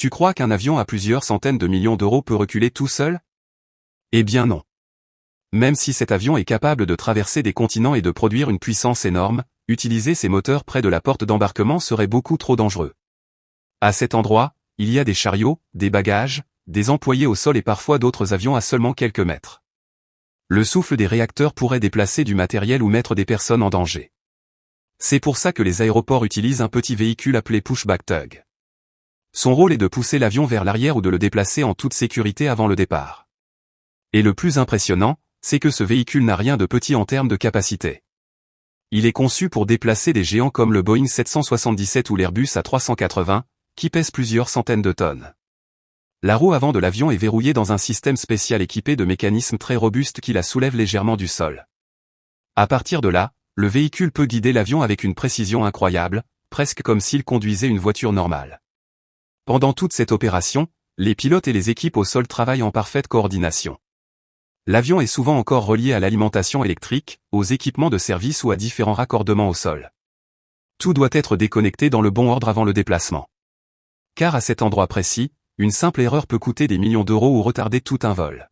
Tu crois qu'un avion à plusieurs centaines de millions d'euros peut reculer tout seul? Eh bien non. Même si cet avion est capable de traverser des continents et de produire une puissance énorme, utiliser ses moteurs près de la porte d'embarquement serait beaucoup trop dangereux. À cet endroit, il y a des chariots, des bagages, des employés au sol et parfois d'autres avions à seulement quelques mètres. Le souffle des réacteurs pourrait déplacer du matériel ou mettre des personnes en danger. C'est pour ça que les aéroports utilisent un petit véhicule appelé pushback tug. Son rôle est de pousser l'avion vers l'arrière ou de le déplacer en toute sécurité avant le départ. Et le plus impressionnant, c'est que ce véhicule n'a rien de petit en termes de capacité. Il est conçu pour déplacer des géants comme le Boeing 777 ou l'Airbus A380, qui pèsent plusieurs centaines de tonnes. La roue avant de l'avion est verrouillée dans un système spécial équipé de mécanismes très robustes qui la soulèvent légèrement du sol. À partir de là, le véhicule peut guider l'avion avec une précision incroyable, presque comme s'il conduisait une voiture normale. Pendant toute cette opération, les pilotes et les équipes au sol travaillent en parfaite coordination. L'avion est souvent encore relié à l'alimentation électrique, aux équipements de service ou à différents raccordements au sol. Tout doit être déconnecté dans le bon ordre avant le déplacement. Car à cet endroit précis, une simple erreur peut coûter des millions d'euros ou retarder tout un vol.